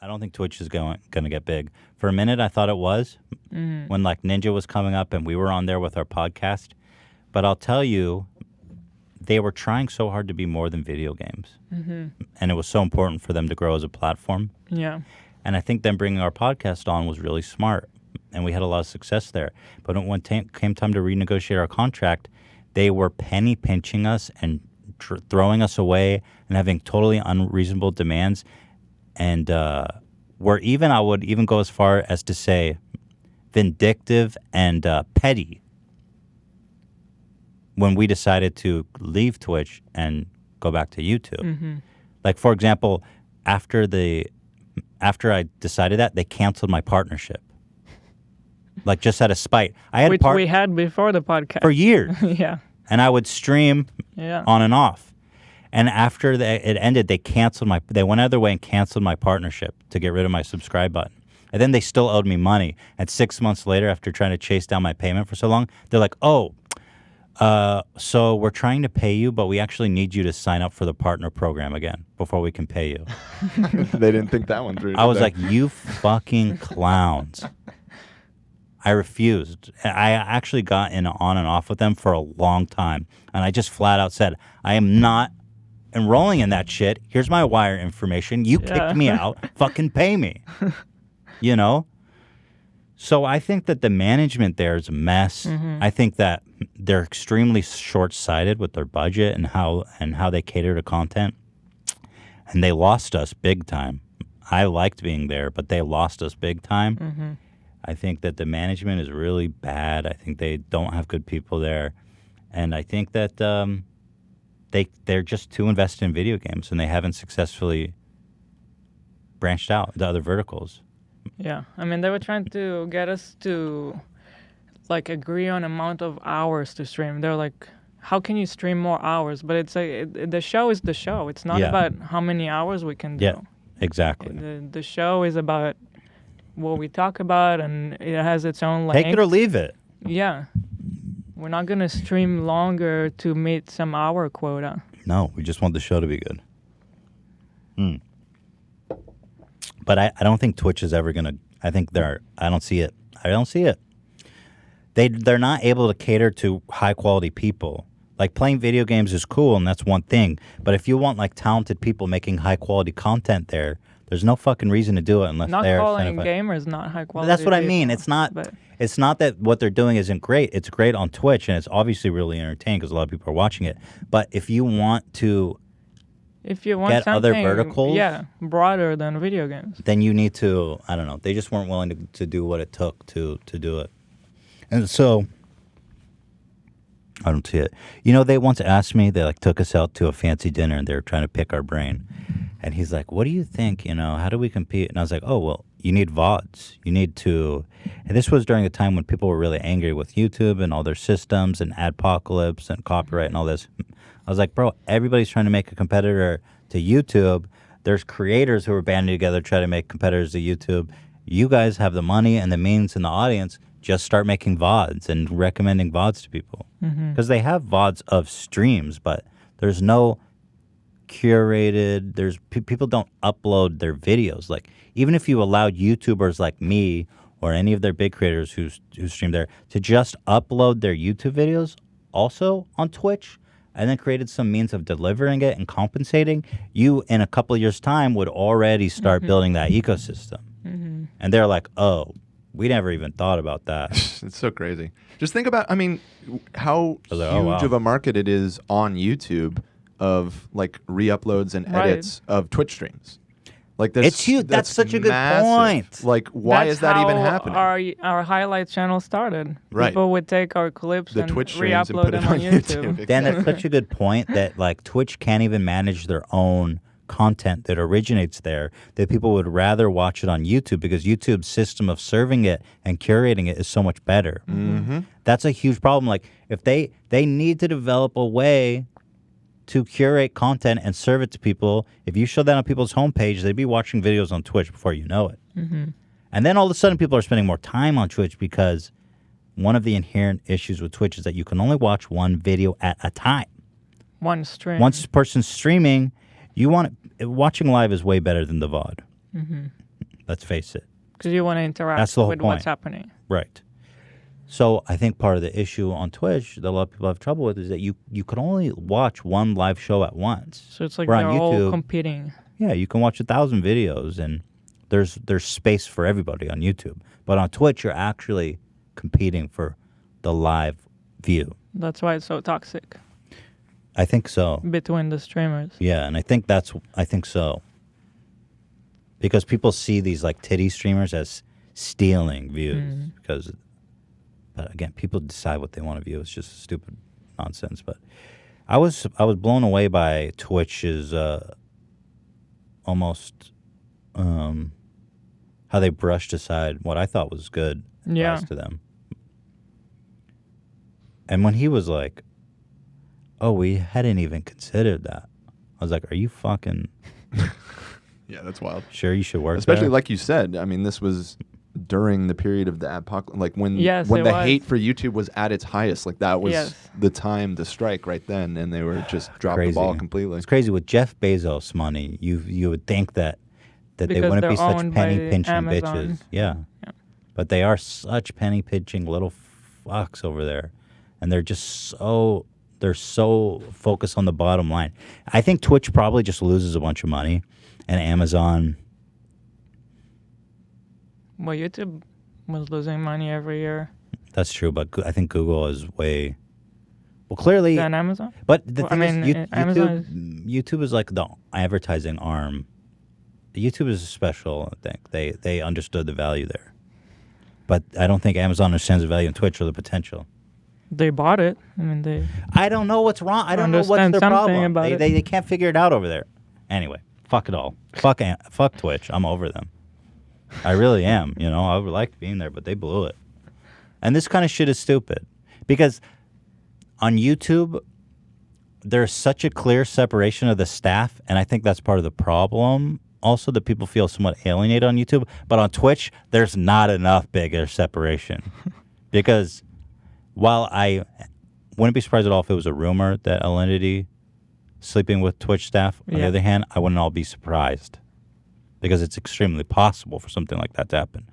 I don't think Twitch is going to get big. For a minute, I thought it was when like Ninja was coming up and we were on there with our podcast. But I'll tell you, they were trying so hard to be more than video games. And it was so important for them to grow as a platform. Yeah. And I think them bringing our podcast on was really smart. And we had a lot of success there. But when it came time to renegotiate our contract, they were penny pinching us and throwing us away and having totally unreasonable demands. And I would even go as far as to say vindictive and petty when we decided to leave Twitch and go back to YouTube. Like, for example, after I decided that, they canceled my partnership. Like, just out of spite. Which we had before the podcast. For years. Yeah. And I would stream on and off. And after it ended, they went out of their way and canceled my partnership to get rid of my subscribe button. And then they still owed me money. And 6 months later, after trying to chase down my payment for so long, they're like, so we're trying to pay you, but we actually need you to sign up for the partner program again before we can pay you. They didn't think that one through. I was like, you fucking clowns. I refused. I actually got on and off with them for a long time. And I just flat out said, I am not enrolling in that shit. Here's my wire information. You kicked me out. Fucking pay me. You know? So I think that the management there is a mess. I think that they're extremely short-sighted with their budget and how they cater to content. And they lost us big time. I liked being there, but they lost us big time. I think that the management is really bad. I think they don't have good people there. And I think that they're just too invested in video games, and they haven't successfully branched out to other verticals. Yeah. I mean, they were trying to get us to, like, agree on amount of hours to stream. They're like, how can you stream more hours? But it's like, the show is the show. It's not about how many hours we can do. Yeah, exactly. The show is about what we talk about, and it has its own length. Take it or leave it. Yeah. We're not going to stream longer to meet some hour quota. No, we just want the show to be good. But I don't think Twitch is ever going to... I don't see it. I don't see it. They're not able to cater to high-quality people. Like, playing video games is cool, and that's one thing. But if you want, like, talented people making high-quality content there's no fucking reason to do it unless they're... Not calling gamers not high-quality. That's what I mean. It's not that what they're doing isn't great. It's great on Twitch, and it's obviously really entertaining because a lot of people are watching it. But if you want to... If you want get other verticals, broader than video games, then you need to, I don't know, they just weren't willing to do what it took to do it. And so, I don't see it. You know, they once asked me, they like took us out to a fancy dinner and they were trying to pick our brain. And he's like, what do you think, how do we compete? And I was like, oh, well, you need VODs. You need to, and this was during a time when people were really angry with YouTube and all their systems and adpocalypse and copyright and all this. I was like, bro, everybody's trying to make a competitor to YouTube. There's creators who are banding together to try to make competitors to YouTube. You guys have the money and the means and the audience. Just start making VODs and recommending VODs to people. Because they have VODs of streams, but there's no curated, people don't upload their videos. Like, even if you allowed YouTubers like me or any of their big creators who stream there to just upload their YouTube videos also on Twitch, and then created some means of delivering it and compensating, you, in a couple of years' time, would already start building that ecosystem. And they're like, oh, we never even thought about that. It's so crazy. Just think about, how huge of a market it is on YouTube of, like, re-uploads and edits of Twitch streams. Like, it's huge. That's such a good point. Like, why is that even happening? Our highlight channel started. Right. People would take our clips and Twitch re-upload them on YouTube. Dan, that's such a good point that, like, Twitch can't even manage their own content that originates there, that people would rather watch it on YouTube because YouTube's system of serving it and curating it is so much better. That's a huge problem. Like, if they need to develop a way to curate content and serve it to people. If you show that on people's homepage, they'd be watching videos on Twitch before you know it. And then all of a sudden people are spending more time on Twitch because one of the inherent issues with Twitch is that you can only watch one video at a time. One stream. Once a person's streaming, watching live is way better than the VOD. Let's face it. Because you want to interact That's the whole with point. what's happening. Right. So I think part of the issue on Twitch that a lot of people have trouble with is that you could only watch one live show at once. So it's like Where they're on YouTube, all competing. Yeah, you can watch 1,000 videos and there's space for everybody on YouTube. But on Twitch, you're actually competing for the live view. That's why it's so toxic. I think so. Between the streamers. Yeah, and I think so. Because people see these like titty streamers as stealing views but again, people decide what they want to view. It's just stupid nonsense. But I was blown away by Twitch's almost how they brushed aside what I thought was good advice to them. And when he was like, "Oh, we hadn't even considered that," I was like, "Are you fucking?" Yeah, that's wild. Sure, you should work. Especially there? like you said. I mean, this was during the period of the apocalypse, like when the hate for YouTube was at its highest. Like that was the time to strike right then, and they were just dropped the ball completely. It's crazy with Jeff Bezos' money. You would think that they wouldn't be such penny pinching bitches. Yeah, but they are such penny pinching little fucks over there, and they're just so focused on the bottom line. I think Twitch probably just loses a bunch of money, and Amazon. Well, YouTube was losing money every year. That's true, but I think Google is way clearly than Amazon. But the thing is, YouTube is like the advertising arm. YouTube is special. I think they understood the value there, but I don't think Amazon understands the value in Twitch or the potential. They bought it. I mean, I don't know what's wrong. I don't know what's their problem. They can't figure it out over there. Anyway, fuck it all. Fuck Twitch. I'm over them. I really am. You know, I would like being there, but they blew it. And this kind of shit is stupid because on YouTube, there's such a clear separation of the staff, and I think that's part of the problem. Also, that people feel somewhat alienated on YouTube, but on Twitch, there's not enough bigger separation because while I wouldn't be surprised at all if it was a rumor that Alinity sleeping with Twitch staff, on the other hand, I wouldn't all be surprised because it's extremely possible for something like that to happen.